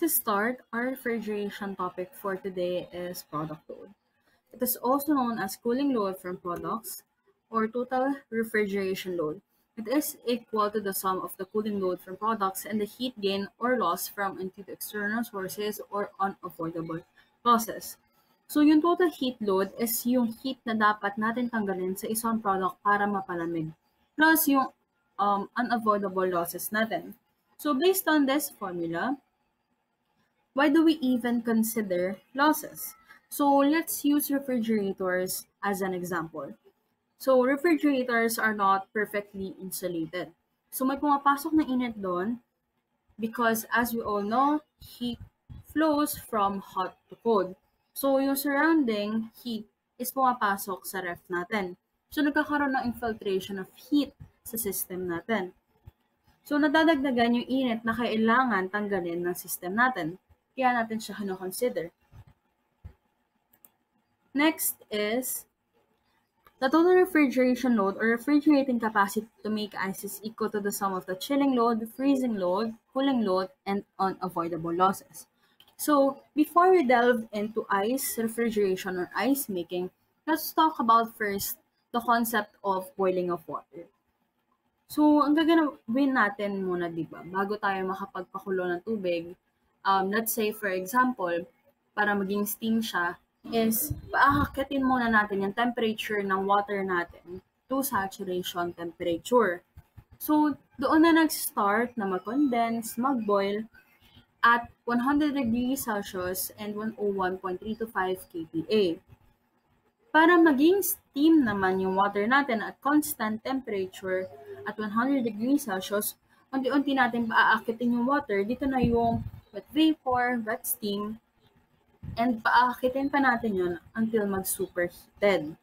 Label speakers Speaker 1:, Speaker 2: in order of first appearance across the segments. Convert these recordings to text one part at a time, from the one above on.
Speaker 1: To start, our refrigeration topic for today is product load. It is also known as cooling load from products or total refrigeration load. It is equal to the sum of the cooling load from products and the heat gain or loss from into the external sources or unavoidable losses. So yung total heat load is yung heat na dapat natin tanggalin sa isang product para mapalamig. Plus yung unavoidable losses natin. So based on this formula, why do we even consider losses? So let's use refrigerators as an example. So refrigerators are not perfectly insulated. So may pumapasok na init doon because as we all know, heat flows from hot to cold. So yung surrounding heat is pumapasok sa ref natin. So nagkakaroon ng infiltration of heat sa system natin. So nadadagdagan yung init na kailangan tanggalin ng system natin. Kaya natin siya consider. Next is the total refrigeration load or refrigerating capacity to make ice is equal to the sum of the chilling load, freezing load, cooling load, and unavoidable losses. So before we delve into ice refrigeration or ice making, let's talk about first the concept of boiling of water. So, ang gagawin natin muna, di ba, bago tayo makapagpakulo ng tubig, let's say, for example, para maging steam siya, is paakakitin muna natin yung temperature ng water natin to saturation temperature. So, doon na nag-start na mag-condense, mag-boil at 100 degrees Celsius and 101.325 kPa. Para maging steam naman yung water natin at constant temperature at 100 degrees Celsius, unti-unti natin paaakitin yung water. Dito na yung wet vapor, wet steam, and paaakitin pa natin yun until mag-superheated.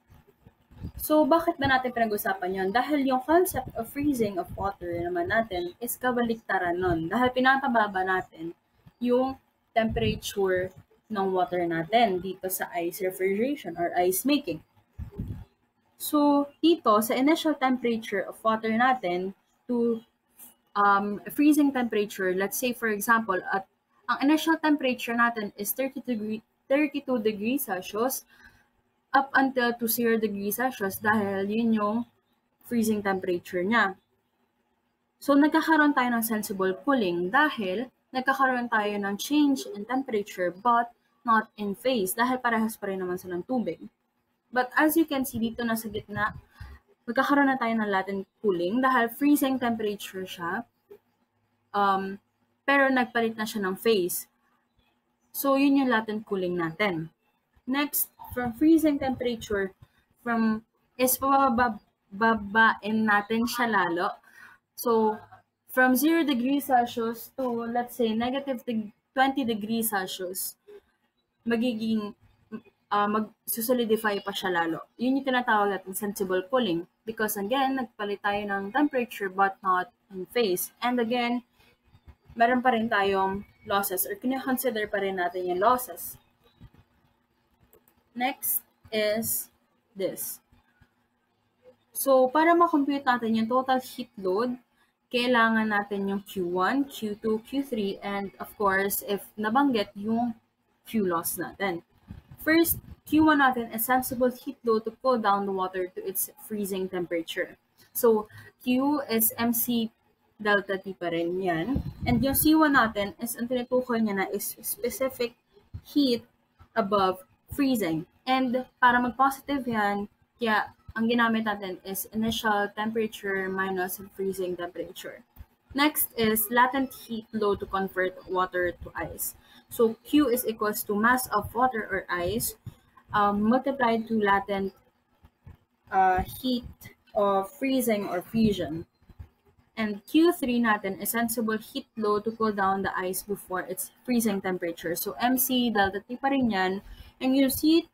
Speaker 1: So, bakit ba natin pinag-usapan yun? Dahil yung concept of freezing of water naman natin is kabaliktaran nun. Dahil pinapababa natin yung temperature ng water natin dito sa ice refrigeration or ice making. So, dito sa initial temperature of water natin to freezing temperature, let's say for example, at ang initial temperature natin is 32 degrees Celsius up until to 0 degrees Celsius dahil yun yung freezing temperature niya. So, nagkakaroon tayo ng sensible cooling dahil nagkakaroon tayo ng change in temperature but not in phase dahil parehas pa rin naman silang tubig. But as you can see dito na sa gitna, magkakaroon na tayo ng latent cooling dahil freezing temperature siya, pero nagpalit na siya ng phase. So, yun yung latent cooling natin. Next, from freezing temperature, is bababain natin siya lalo. So, from 0 degrees Celsius to, let's say, negative 20 degrees Celsius, magiging mag-solidify pa siya lalo. Yun yung tinatawag natin sensible cooling. Because again, nagpalit tayo ng temperature but not in phase. And again, meron pa rin tayong losses or kina-consider pa rin natin yung losses. Next is this. So, para ma-compute natin yung total heat load, kailangan natin yung Q1, Q2, Q3, and of course, if nabanggit, yung Q loss natin. First, Q1 natin is sensible heat load to cool down the water to its freezing temperature. So, Q is MC delta T pa rin yan. And yung C1 natin is, ang tinutukoy niya na is specific heat above freezing. And para mag-positive yan, kaya ang ginamit natin is initial temperature minus freezing temperature. Next is latent heat load to convert water to ice. So Q is equals to mass of water or ice multiplied to latent heat of freezing or fusion. And Q3 natin is sensible heat load to cool down the ice before its freezing temperature. So MC delta T pa rin yan. And yung heat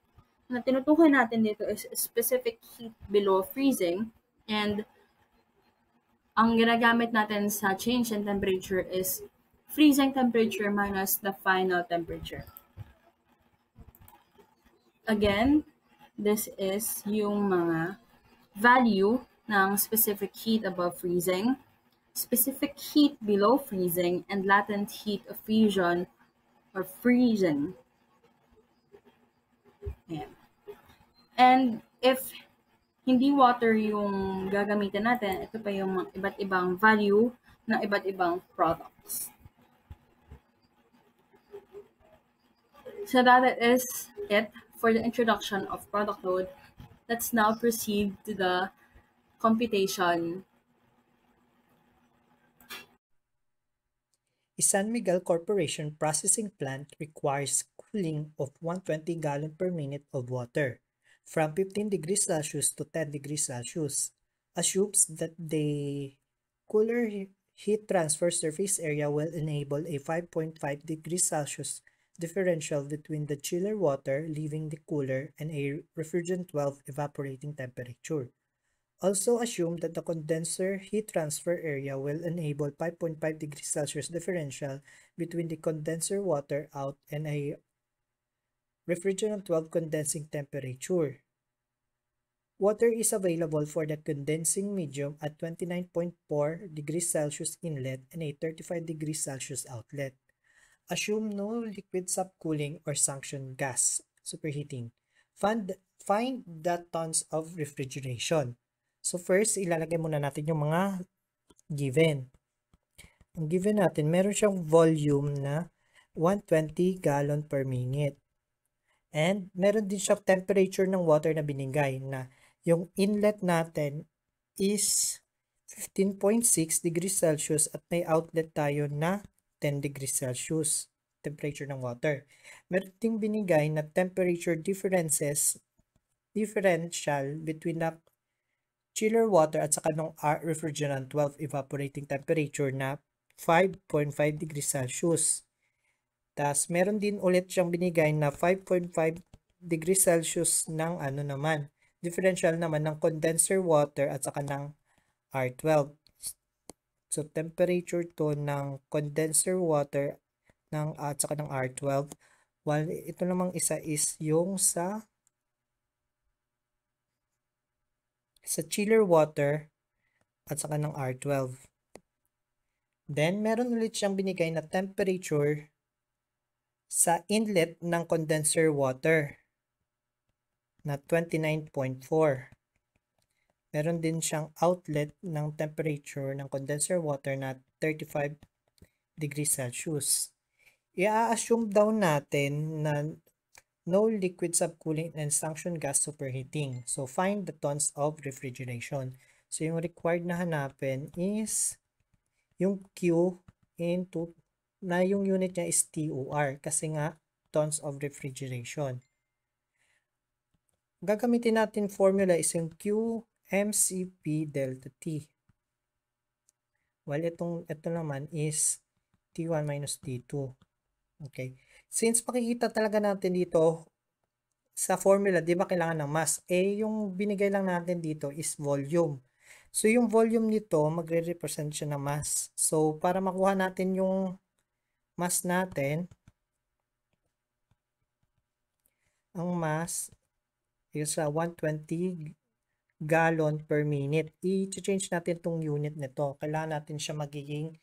Speaker 1: na tinutukoy natin dito is specific heat below freezing. And ang ginagamit natin sa change in temperature is freezing temperature minus the final temperature. Again, this is yung mga value ng specific heat above freezing, specific heat below freezing, and latent heat of fusion or freezing. Ayan. And if hindi water yung gagamitin natin, ito pa yung mga iba't ibang value ng iba't ibang products. So that is it for the introduction of product load. Let's now proceed to the computation.
Speaker 2: A San Miguel Corporation processing plant requires cooling of 120 gallons per minute of water from 15 degrees Celsius to 10 degrees Celsius. Assumes that the cooler heat transfer surface area will enable a 5.5 degrees Celsius differential between the chiller water leaving the cooler and a refrigerant 12 evaporating temperature. Also assume that the condenser heat transfer area will enable 5.5 degrees Celsius differential between the condenser water out and a refrigerant 12 condensing temperature. Water is available for the condensing medium at 29.4 degrees Celsius inlet and a 35 degrees Celsius outlet. Assume no liquid subcooling or suction gas superheating. Find the tons of refrigeration. So first, ilalagay muna natin yung mga given. Ang given natin, meron siyang volume na 120 gallon per minute. And meron din siyang temperature ng water na binigay na yung inlet natin is 15.6 degrees Celsius at may outlet tayo na 10 degrees Celsius temperature ng water. Meron ding binigay na temperature differential between the chiller water at saka ng refrigerant 12 evaporating temperature na 5.5 degrees Celsius. Tapos, meron din ulit siyang binigay na 5.5 degrees Celsius ng differential naman ng condenser water at saka ng R12. So, temperature to ng condenser water at saka ng R12. While ito namang isa is yung sa chiller water at saka ng R12. Then, meron ulit siyang binigay na temperature sa inlet ng condenser water na 29.4. Meron din siyang outlet ng temperature ng condenser water na 35 degrees Celsius. I-assume daw natin na no liquid subcooling and suction gas superheating. So, find the tons of refrigeration. So, yung required na hanapin is yung Q into na yung unit niya is TOR kasi nga tons of refrigeration. Gagamitin natin formula is yung Q mCp delta T. While ito naman is T1 minus T2. Okay. Since makikita talaga natin dito sa formula, di ba kailangan ng mass? Yung binigay lang natin dito is volume. So, yung volume nito, magre-represent siya ng mass. So, para makuha natin yung mass natin, ang mass is 120 gallon per minute. I-change natin itong unit nito. Kailangan natin siya magiging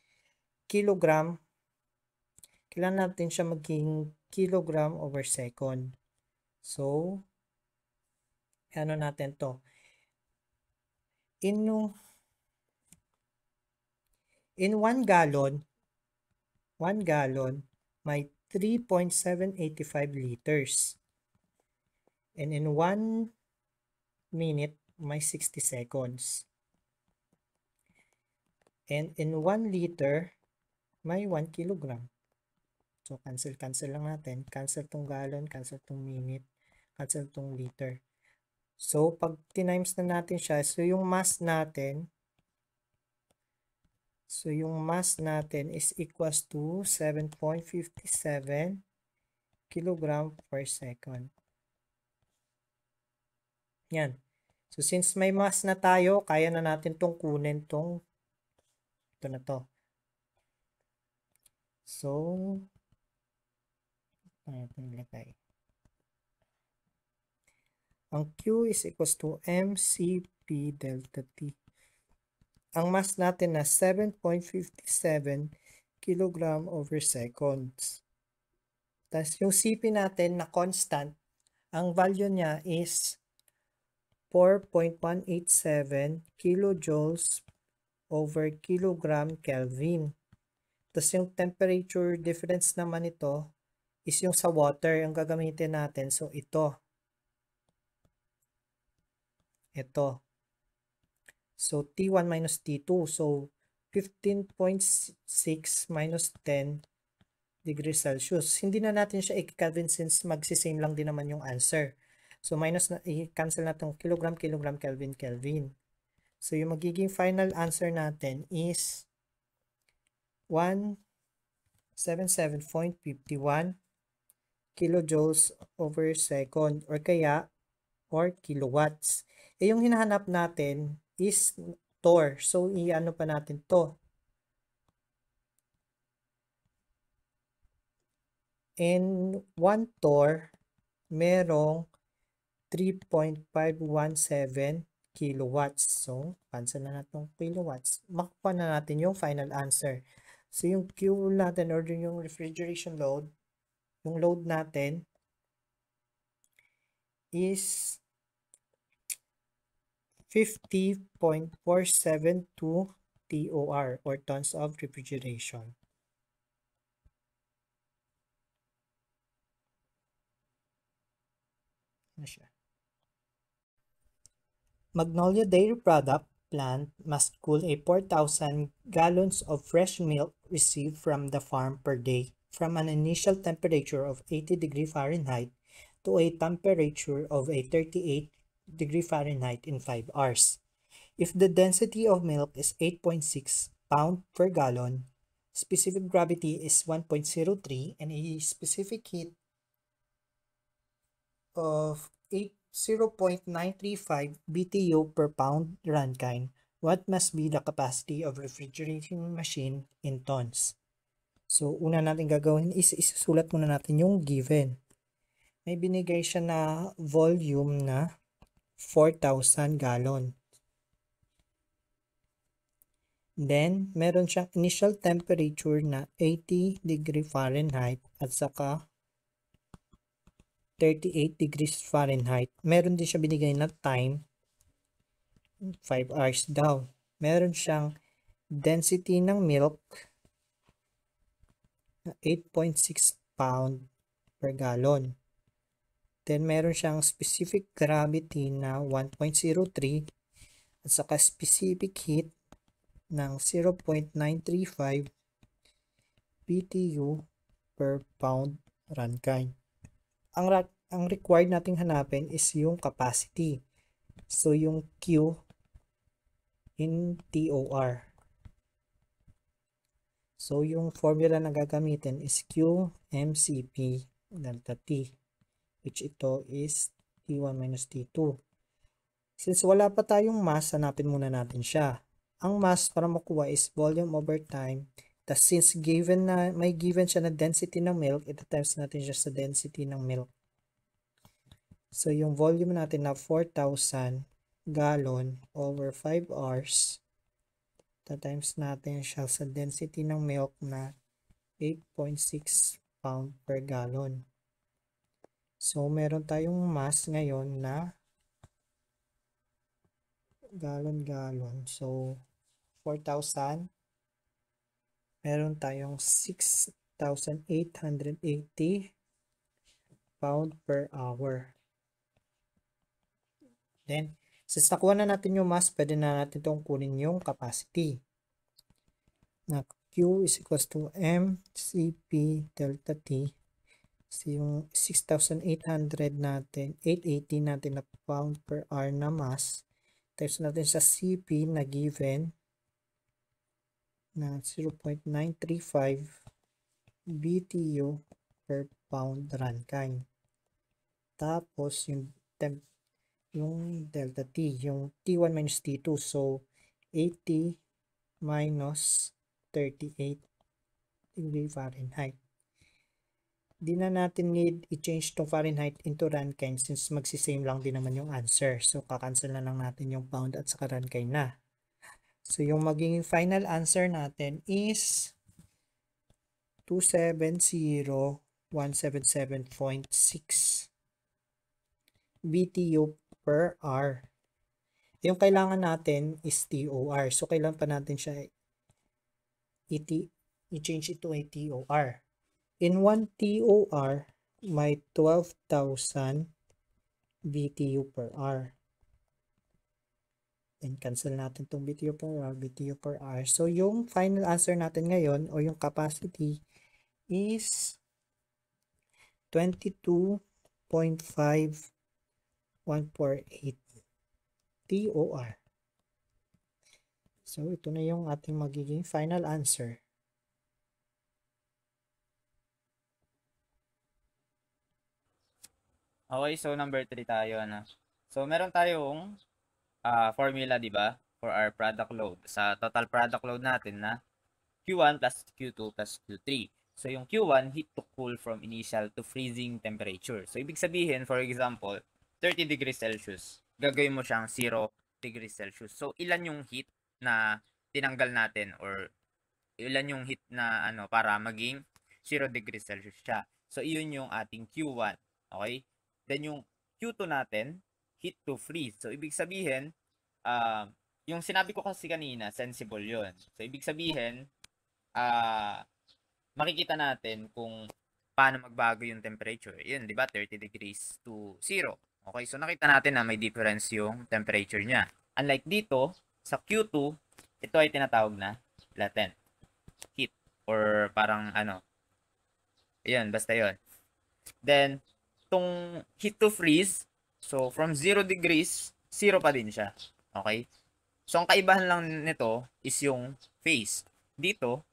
Speaker 2: kilogram. Kailangan natin siya magiging kilogram over second. So, ano natin to? In 1 gallon, may 3.785 liters. And in 1 minute, may 60 seconds. And in 1 liter, may 1 kilogram. So, cancel lang natin. Cancel tong gallon, cancel tong minute, cancel tong liter. So, pag tinimes na natin siya, so yung mass natin is equals to 7.57 kilogram per second. Yan. So, since may mass na tayo, kaya na natin tong kunin ito na to. So, nilagay. Ang Q is equals to mCp delta T. Ang mass natin na 7.57 kilogram over seconds. Tapos yung CP natin na constant, ang value niya is 4.187 kilojoules over kilogram Kelvin. Tapos yung temperature difference naman ito is yung sa water yung gagamitin natin. So ito. So T1 minus T2. So 15.6 minus 10 degrees Celsius. Hindi na natin siya i-Kelvin since magsisame lang din naman yung answer. So minus na, i-cancel natin kilogram, kilogram, Kelvin, Kelvin. So yung magiging final answer natin is 177.51 kilojoules over second or kilowatts. Yung hinahanap natin is torr. So i-ano pa natin to. In 1 torr, merong 3.517 kilowatts. So, cancel na natin yung kilowatts. Makuha na natin yung final answer. So, yung Q natin or yung refrigeration load, yung load natin is 50.472 TOR or tons of refrigeration. Magnolia Dairy Product plant must cool a 4,000 gallons of fresh milk received from the farm per day from an initial temperature of 80 degrees Fahrenheit to a temperature of 38 degrees Fahrenheit in 5 hours. If the density of milk is 8.6 pound per gallon, specific gravity is 1.03 and a specific heat of 0.935 BTU per pound Rankine, what must be the capacity of refrigerating machine in tons? So, una natin gagawin is isusulat muna natin yung given. May binigay siya na volume na 4,000 gallon. Then, meron siyang initial temperature na 80 degree Fahrenheit at saka 38 degrees Fahrenheit. Meron din siya binigay na time, 5 hours daw. Meron siyang density ng milk, 8.6 pound per gallon. Then, meron siyang specific gravity na 1.03 at saka specific heat ng 0.935 BTU per pound Rankine. Ang required nating hanapin is yung capacity. So, yung Q in TOR. So, yung formula na gagamitin is Q MCP delta T, which ito is T1 minus T2. Since wala pa tayong mass, hanapin muna natin siya. Ang mass para makuha is volume over time. Tapos since may given siya na density ng milk, ito times natin siya sa density ng milk. So, yung volume natin na 4,000 gallon over 5 hours, times natin siya sa density ng milk na 8.6 pound per gallon. So, meron tayong mass ngayon na gallon. So, 4,000. Meron tayong 6,880 pound per hour. Then, since nakuha na natin yung mass, pwede na natin itong kunin yung capacity. Na Q is equals to MCP delta T. So, yung 6,800 natin, 880 natin na pound per hour na mass. Times natin sa CP na given na 0.935 BTU per pound Rankine. Tapos, yung delta T, yung T1 minus T2. So, 80 minus 38 degree Fahrenheit. Di na natin need i-change tong Fahrenheit into Rankine since magsisame lang din naman yung answer. So, kakancel na lang natin yung pound at saka Rankine na. So, yung magiging final answer natin is 270 177.6 BTU per hour. Yung kailangan natin is TOR. So, kailangan pa natin siya i-change ito ay TOR. In 1 TOR, may 12,000 BTU per hour. Then, cancel natin itong BTU per hour, BTU per hour. So, yung final answer natin ngayon, o yung capacity, is 22.5148 TOR. So, ito na yung ating magiging final answer.
Speaker 3: Okay, so number 3 tayo, ano. So, meron tayong formula, di ba? For our product load. Sa total product load natin na Q1 plus Q2 plus Q3. So, yung Q1, heat to cool from initial to freezing temperature. So, ibig sabihin, for example, 30 degrees Celsius. Gagawin mo siyang 0 degrees Celsius. So, ilan yung heat na tinanggal natin or ilan yung heat na para maging 0 degrees Celsius siya. So, iyon yung ating Q1. Okay? Then, yung Q2 natin, heat to freeze. So, ibig sabihin, yung sinabi ko kasi kanina, sensible yun. So, ibig sabihin, makikita natin kung paano magbago yung temperature. Yun, di ba? 30 degrees to 0. Okay, so nakita natin na may difference yung temperature niya. Unlike dito, sa Q2, ito ay tinatawag na latent heat. Or parang Ayan, basta yun. Then, itong heat to freeze, so from 0 degrees, 0 pa din siya. Okay? So, ang kaibahan lang nito is yung phase. Dito,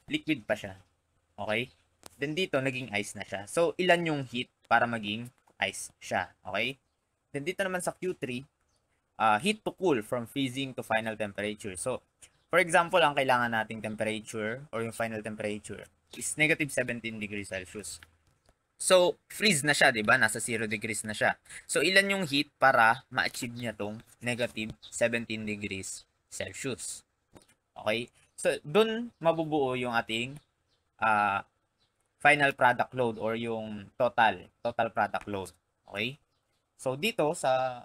Speaker 3: liquid pa siya. Okay? Then dito, naging ice na siya. So, ilan yung heat para maging ice siya. Okay? Then dito naman sa Q3, heat to cool from freezing to final temperature. So, for example, ang kailangan nating temperature or yung final temperature is negative 17 degrees Celsius. So, freeze na siya, di ba? Nasa 0 degrees na siya. So, ilan yung heat para ma-achieve niya tong negative 17 degrees Celsius. Okay? So, dun mabubuo yung ating final product load or yung total product load. Okay? So, dito sa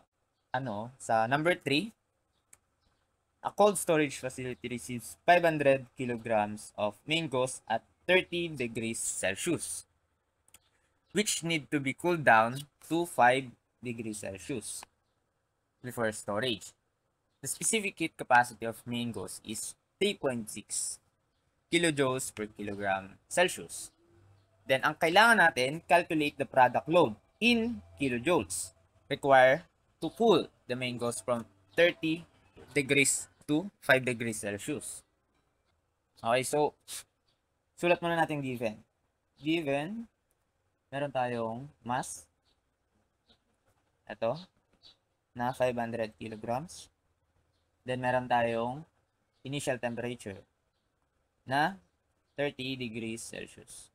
Speaker 3: number 3, a cold storage facility receives 500 kilograms of mangoes at 30 degrees Celsius, which need to be cooled down to 5 degrees Celsius before storage. The specific heat capacity of mangoes is 3.6 kilojoules per kilogram Celsius. Then, ang kailangan natin, calculate the product load in kilojoules required to cool the mangoes from 30 degrees to 5 degrees Celsius. Okay, so, sulat muna natin given. Given, meron tayong mass, ito, na 500 kilograms. Then, meron tayong initial temperature na 30 degrees Celsius.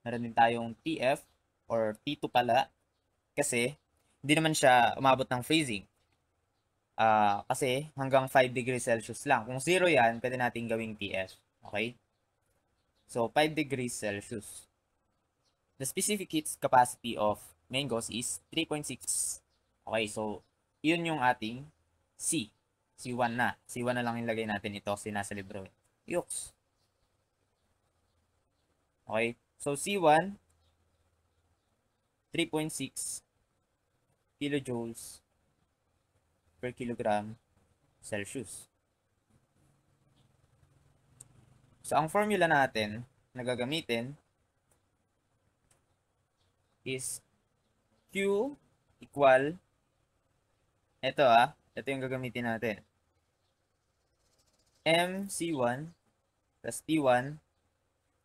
Speaker 3: Meron din tayong TF or T2 pala kasi hindi naman siya umabot ng freezing. Kasi hanggang 5 degrees Celsius lang. Kung 0 yan, pwede natin gawing TF. Okay? So, 5 degrees Celsius. The specific heat capacity of mangoes is 3.6. Okay, so, yun yung ating C. C1 na. C1 na lang ilagay natin ito kasi nasa libro. Yuks. Okay, so C1, 3.6 kilojoules per kilogram Celsius. So, ang formula natin na gagamitin is Q equal, ito yung gagamitin natin. MC1 plus T1.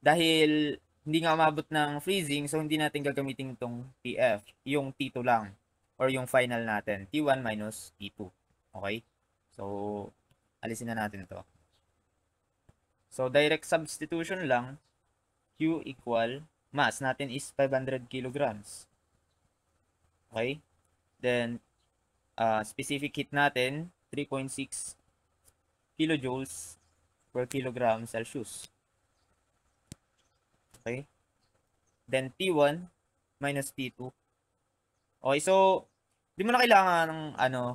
Speaker 3: Dahil hindi nga umabot ng freezing, so hindi natin gagamitin itong TF. Yung T2 lang. Or yung final natin. T1 minus T2. Okay? So, alisin na natin to. So, direct substitution lang. Q equal, mass natin is 500 kilograms. Okay? Then, specific heat natin, 3.6 kilojoules per kilogram Celsius. Okay? then T1 minus T2. Okay, so di mo na kailangan ng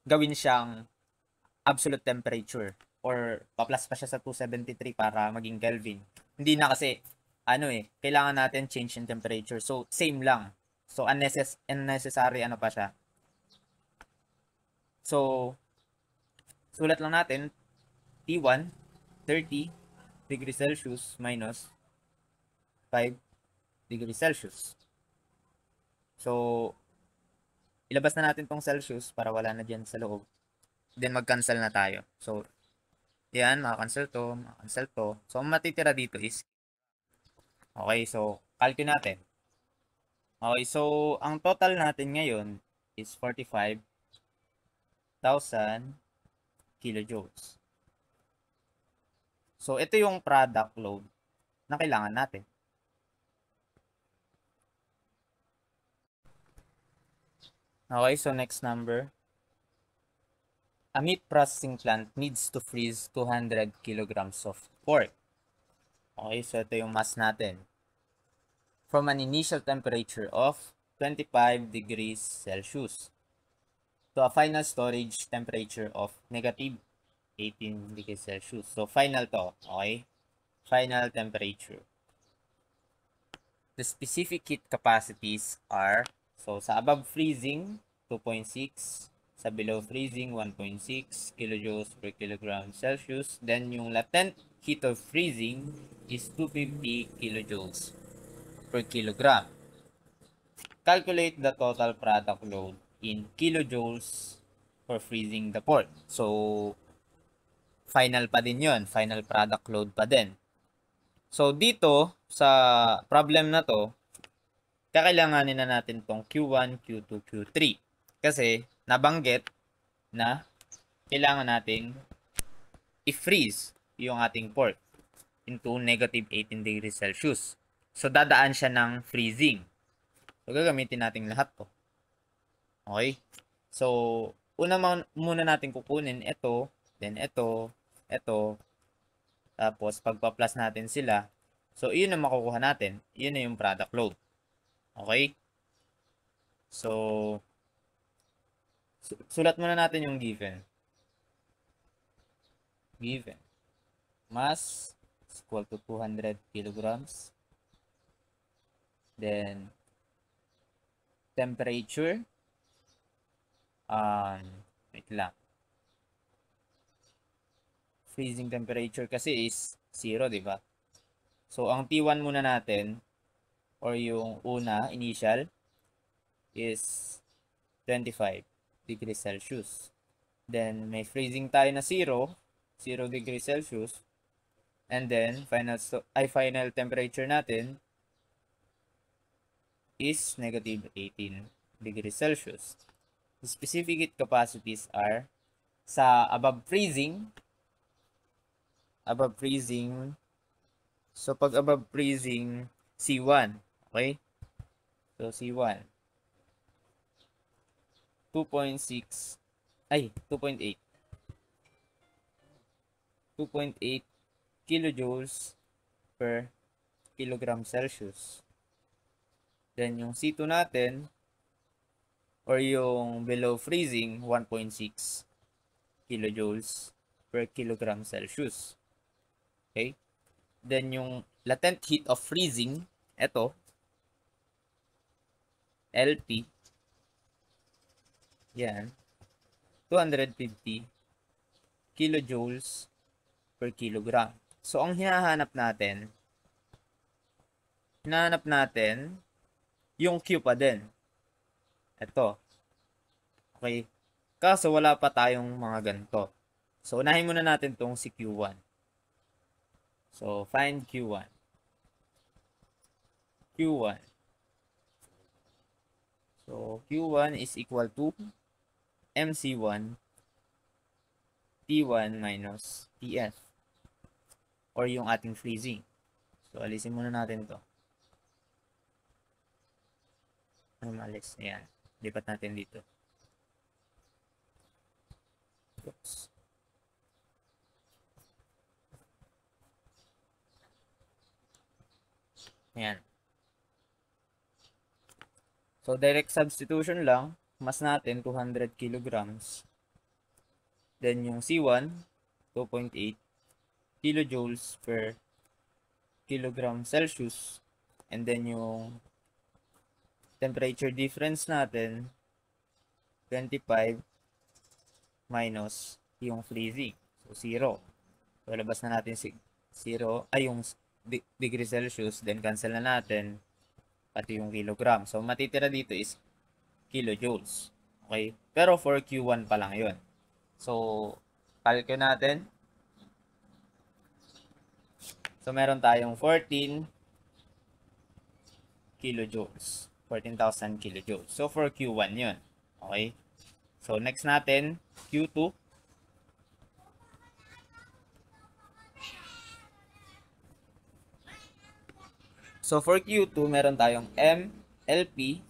Speaker 3: gawin siyang absolute temperature or pa-plus pa siya sa 273 para maging Kelvin. Hindi na kasi kailangan natin change in temperature. So same lang. So unnecessary pa siya. So sulat lang natin T1 30 degrees Celsius minus 5 degrees Celsius. So ilabas na natin tong Celsius para wala na diyan sa loob. Then mag-cancel na tayo. So yan, maka-cancel to, maka-cancel to. So ang matitira dito is okay, so calculate natin. Okay, so ang total natin ngayon is 45,000 kilojoules. So ito yung product load na kailangan natin. Okay, so next number. A meat processing plant needs to freeze 200 kilograms of pork. Okay, so ito yung mass natin. From an initial temperature of 25 degrees Celsius to a final storage temperature of negative 18 degrees Celsius. So final to, okay? Final temperature. The specific heat capacities are, so sa above freezing, 2.6, sa below freezing, 1.6 kilojoules per kilogram Celsius. Then yung latent heat of freezing is 250 kilojoules per kilogram. Calculate the total product load in kilojoules for freezing the pork. So, final pa din yun. Final product load pa din. So, dito, sa problem na to, kakailanganin na natin tong Q1, Q2, Q3. Kasi, nabanggit na kailangan nating i-freeze yung ating pork into negative 18 degrees Celsius. So, dadaan siya ng freezing. So, gagamitin natin lahat to. Okay? So, una muna natin kukunin ito, then ito, tapos pagpa-plus natin sila. So, yun ang makukuha natin. Yun na yung product load. Okay? So, sulat muna natin yung given. Given. Mass is equal to 200 kilograms. Then, temperature. Wait lang. Freezing temperature kasi is 0, di ba? So, ang T1 muna natin, or yung una, initial, is 25 degrees Celsius. Then, may freezing tayo na 0 degrees Celsius. And then, final temperature natin is negative 18 degrees Celsius. The specific heat capacities are sa above freezing. So, pag above freezing, C1. Okay? So, C1. 2.6. 2.8. 2.8 kilojoules per kilogram Celsius. Then, yung C2 natin, or yung below freezing, 1.6 kilojoules per kilogram Celsius. Okay? Then, yung latent heat of freezing, ito, LP, yan, 250 kilojoules per kilogram. So, ang hinahanap natin yung Q pa din. Ito. Okay. Kaso wala pa tayong mga ganito. So, unahin muna natin tong si Q1. So, find Q1. Q1. So, Q1 is equal to MC1 T1 minus TF. Or yung ating freezing. So, alisin muna natin to. Alis. Ayan. Lipat natin dito. Oops. Ayan. So, direct substitution lang. Mas natin, 200 kilograms. Then, yung C1, 2.8 kilojoules per kilogram Celsius. And then, yung temperature difference natin, 25 minus yung freezing. So, 0. So, labas na natin si 0, ay yung degree Celsius, then cancel na natin pati yung kilogram. So, matitira dito is kilojoules. Okay? Pero for Q1 pa lang yun. So, calculate natin. So, meron tayong 14 kilojoules. 14,000 kilojoules. So, for Q1 yun. Okay? So, next natin, Q2. So, for Q2, meron tayong MLP.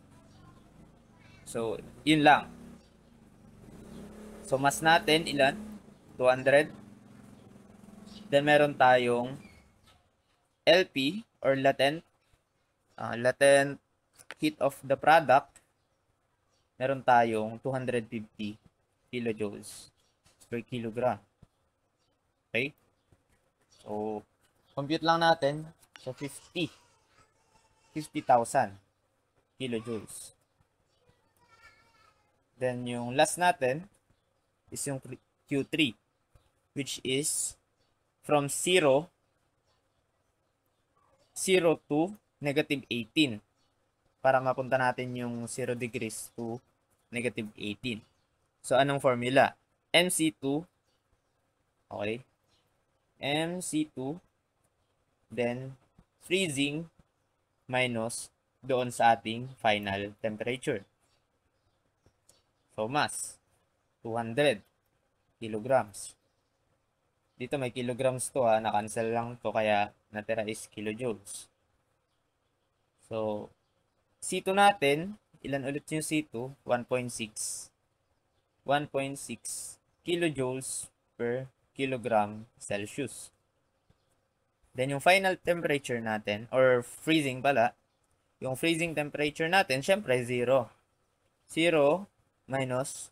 Speaker 3: So, yun lang. So, mas natin, ilan? 200. Then, meron tayong LP, or latent heat of the product. Meron tayong 250 kilojoules per kilogram. Okay? So, compute lang natin. So, 50,000 kilojoules. Then, yung last natin is yung Q3, which is from 0 to negative 18. Para mapunta natin yung 0 degrees to negative 18. So, anong formula? MC2. Okay. MC2. Then, freezing minus doon sa ating final temperature. So, mass. 200 kilograms. Dito may kilograms to ha. Na-cancel lang to kaya natira is kilojoules. So, C2 natin, ilan ulit yung C2? 1.6. 1.6 kilojoules per kilogram Celsius. Then, yung final temperature natin, or freezing pala, yung freezing temperature natin, syempre 0. 0 minus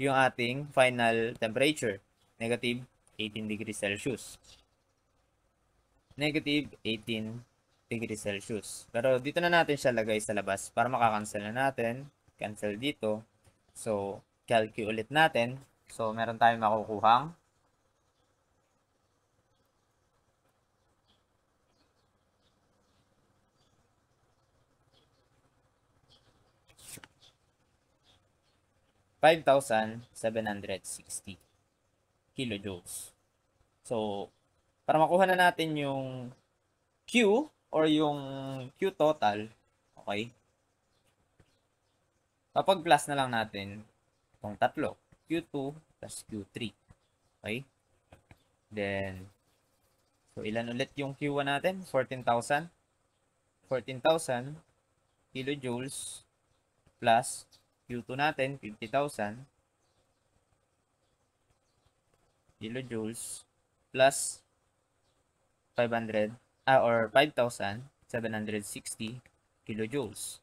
Speaker 3: yung ating final temperature, negative 18 degrees Celsius. Negative 18 degrees Celsius. Pero dito na natin siya lagay sa labas para makakancel na natin. Cancel dito. So, calculate ulit natin. So, meron tayong makukuhang 5,760 kilojoules. So, para makuha na natin yung Q or yung Q total, okay? Kapag plus na lang natin itong tatlo, Q2 plus Q3. Okay? Then, so ilan ulit yung Q1 natin? 14,000. 14,000 kilojoules plus Q2 natin, 50,000 kilojoules plus 500 or 5,760 kilojoules.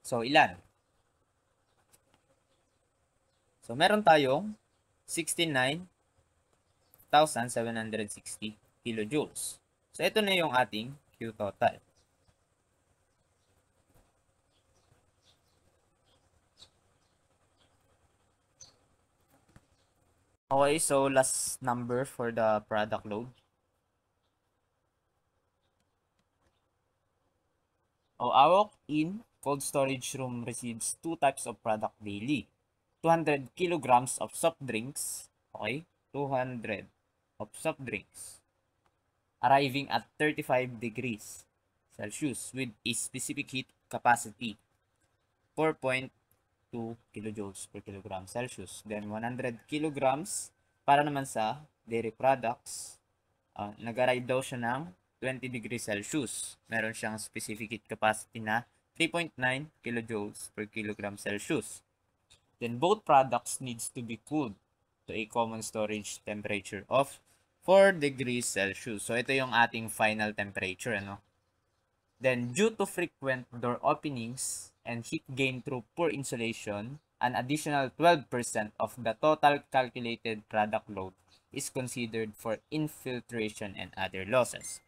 Speaker 3: So, ilan? So, meron tayong 69,760 kilojoules. So, ito na yung ating Q total. Okay, so last number for the product load. Our in cold storage room receives 2 types of product daily. 200 kilograms of soft drinks, okay? 200 of soft drinks arriving at 35 degrees Celsius with a specific heat capacity 4.2 kilojoules per kilogram Celsius. Then 100 kilograms para naman sa dairy products. Nag-arrive daw siya ng 20 degrees Celsius. Meron siyang specific heat capacity na 3.9 kilojoules per kilogram Celsius. Then both products needs to be cooled to a common storage temperature of 4 degrees Celsius. So ito yung ating final temperature, ano? Then, due to frequent door openings and heat gain through poor insulation, an additional 12% of the total calculated product load is considered for infiltration and other losses.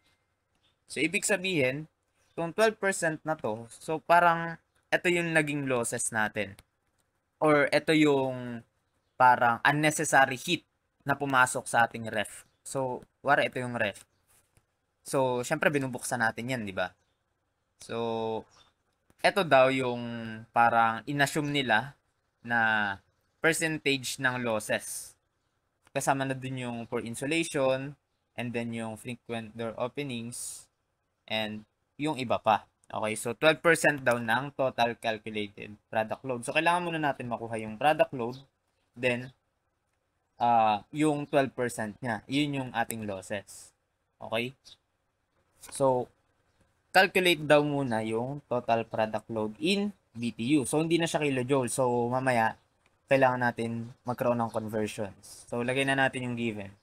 Speaker 3: So, ibig sabihin, kung 12% na to, so parang ito yung naging losses natin. Or ito yung parang unnecessary heat na pumasok sa ating ref. So, wala ito yung ref. So, syempre binubuksan natin yan, di ba? So, ito daw yung parang inassume nila na percentage ng losses. Kasama na dun yung for insulation, and then yung frequent door openings, and yung iba pa. Okay, so 12% daw ng total calculated product load. So, kailangan muna natin makuha yung product load, then, yung 12% niya. Yun yung ating losses. Okay? So, calculate daw muna yung total product load in BTU. So, hindi na siya kilojoule. So, mamaya, kailangan natin magkaroon ng conversions. So, lagay na natin yung given.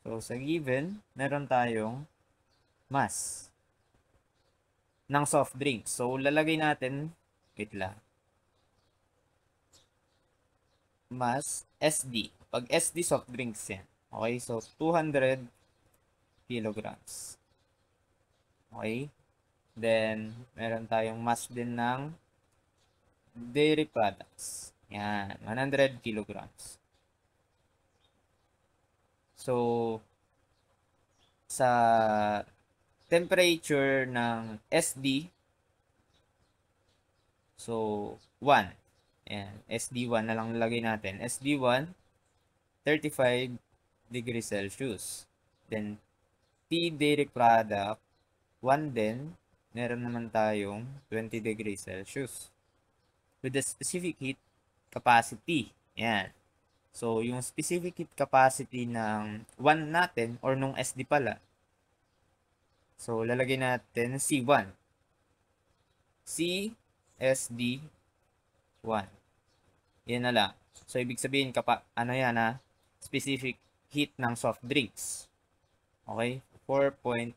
Speaker 3: So, sa given, meron tayong mass ng soft drinks. So, lalagay natin, wait lang, mass SD. Pag SD, soft drinks yan. Okay, so 200 kilograms. Okay, then, meron tayong mass din ng dairy products. Yan, 100 kilograms. So, sa temperature ng SD, so, 1. Ayan, SD1 na lang nilagay natin. SD1, 35 degrees Celsius. Then, T dairy product, 1 din. Meron naman tayong 20 degrees Celsius. With the specific heat capacity. Ayan. So, yung specific heat capacity ng 1 natin, or nung SD pala. So, lalagay natin C1. CSD1. Yan na lang. So, ibig sabihin, ano yan ha? Specific heat ng soft drinks. Okay? 4.2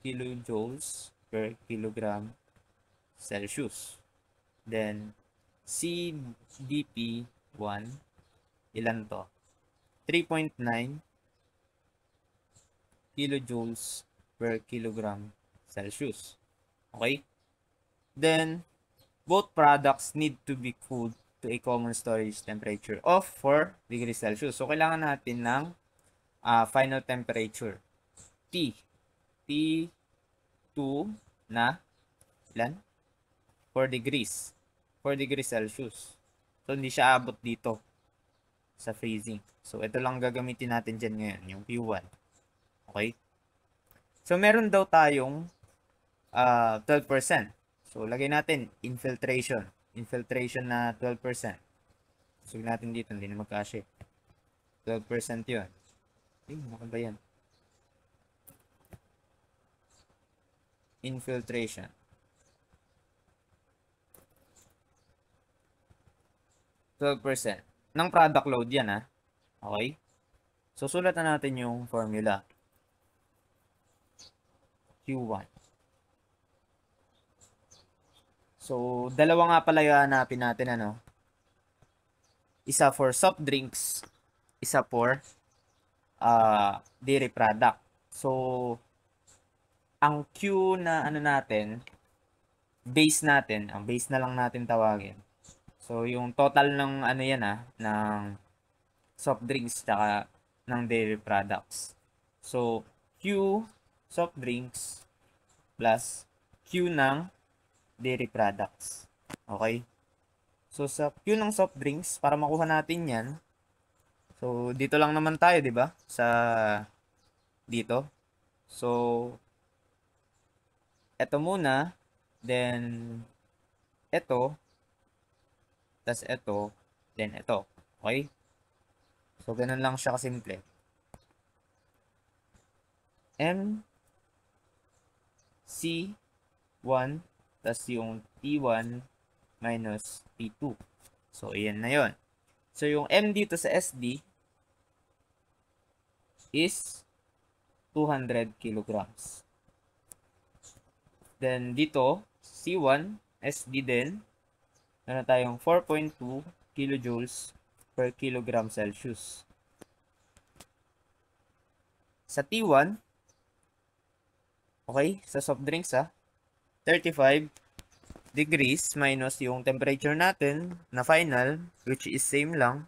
Speaker 3: kilojoules per kilogram Celsius. Then, CDP1, ilan to? 3.9 kilojoules per kilogram Celsius. Okay? Then, both products need to be cooled to a common storage temperature of 4 degrees Celsius. So, kailangan natin ng final temperature. T2 na ilan? 4 degrees. 4 degrees Celsius. So, hindi siya abot dito sa freezing. So, ito lang gagamitin natin dyan ngayon, yung Q1. Okay? So, meron daw tayong 12%. So, lagay natin infiltration. Infiltration na 12%. So, natin dito, hindi na magkasya. 12% yun. Ano ba yan? Infiltration. %. Ng product load yan, ha? Okay? So, sulat na natin yung formula. Q1. So, dalawa nga pala yung hanapin natin, ano? Isa for soft drinks, isa for dairy product. So, ang Q na ano natin, base natin, ang base na lang natin tawagin. So, yung total ng ano yan ng soft drinks tsaka ng dairy products. So, Q soft drinks plus Q ng dairy products. Okay? So, sa Q ng soft drinks, para makuha natin yan, so, dito lang naman tayo, di ba? Sa dito. So, eto muna, then, eto, tas eto, then eto. Okay? So, ganun lang siya kasimple. M C1 tas yung T1 minus T2. So, ayan na yon. So, yung M dito sa SD is 200 kilograms. Then, dito, C1, SD din. Meron tayong 4.2 kilojoules per kilogram Celsius. Sa T1, okay, sa soft drinks 35 degrees minus yung temperature natin na final, which is same lang,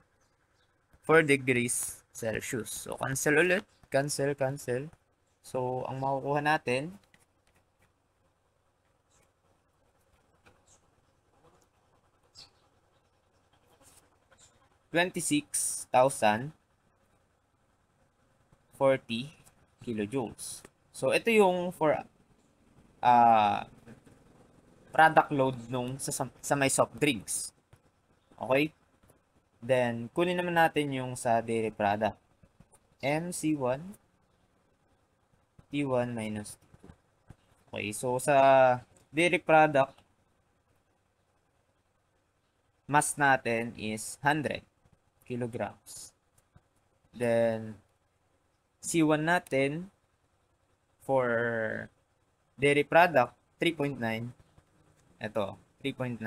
Speaker 3: 4 degrees Celsius. So, cancel ulit. Cancel. So, ang makukuha natin, 26,040 kilojoules. So, ito yung for product load nung sa may soft drinks. Okay? Then, kunin naman natin yung sa dairy product. MC1 T1 minus T2. Okay, so sa dairy product, mass natin is 100 kilograms. Then, C1 natin for dairy product, 3.9. Ito, 3.9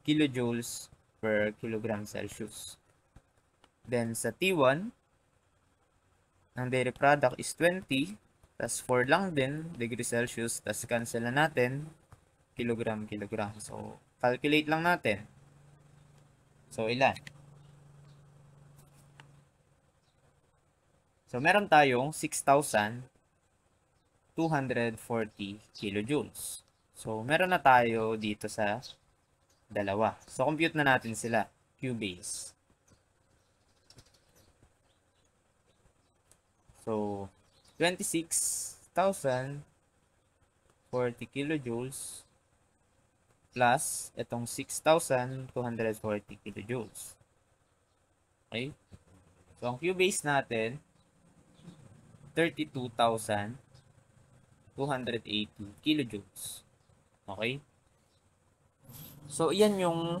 Speaker 3: kilojoules per kilogram Celsius. Then, sa T1, ang dairy product is 20, tas 4 lang din, degree Celsius, tas cancel na natin, kilogram. So, calculate lang natin. So, ilan? So, meron tayong 6,240 kilojoules. So, meron na tayo dito sa dalawa. So, compute na natin sila. Q-base. So, 26,040 kilojoules plus itong 6,240 kilojoules. Okay? So, ang Q-base natin, 32,280 kilojoules. Okay? So, iyan yung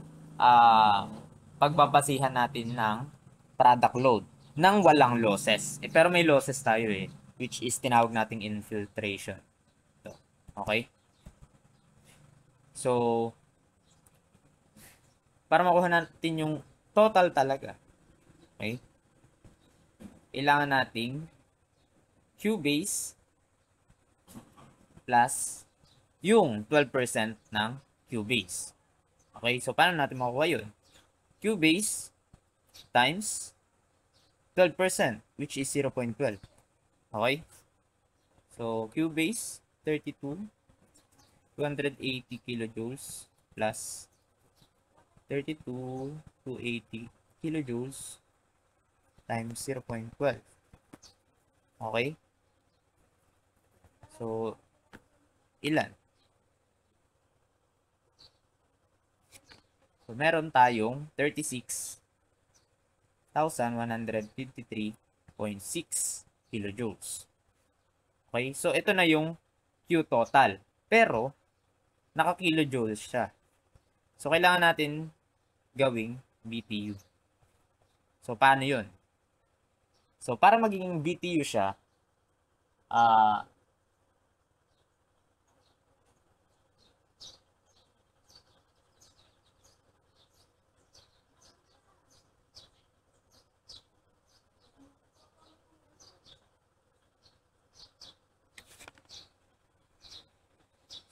Speaker 3: pagbabasihan natin ng product load nang walang losses. Pero may losses tayo which is tinawag nating infiltration. So, okay? So, para makuha natin yung total talaga, okay? Kailangan nating Q-base plus yung 12% ng Q-base. Okay, so paano natin makuha yun? Q-base times 12%, which is 0.12. Okay? So, Q-base, 280 kilojoules plus 280 kilojoules times 0.12. Okay? So, ilan? So, meron tayong 36,153.6 kilojoules. Okay? So, ito na yung Q total. Pero, naka-kilojoules siya. So, kailangan natin gawing BTU. So, paano yun? So, para magiging BTU siya,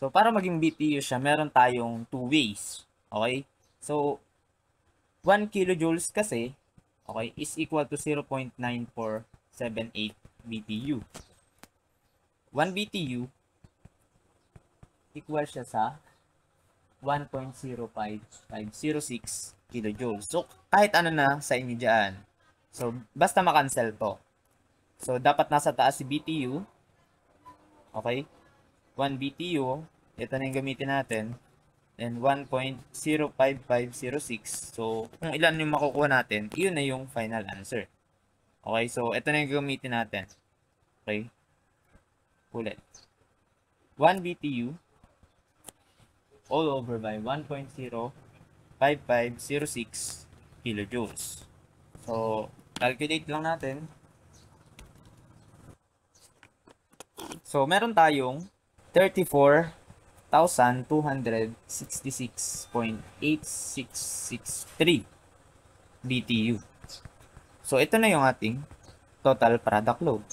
Speaker 3: so, para maging BTU siya, meron tayong two ways. Okay? So, 1 kilojoules kasi, okay, is equal to 0.9478 BTU. 1 BTU equal siya sa 1.05506 kilojoules. So, kahit ano na sa inyo dyan. So, basta makancel to. So, dapat nasa taas si BTU. Okay? 1 BTU, ito na yung gamitin natin, and 1.05506. So, kung ilan yung makukuha natin, yun na yung final answer. Okay, so ito na yung gamitin natin. Okay, ulit. 1 BTU all over by 1.05506 kilojoules. So, calculate lang natin. So, meron tayong 34 1,266.8663 BTU. So, ito na yung ating total product load.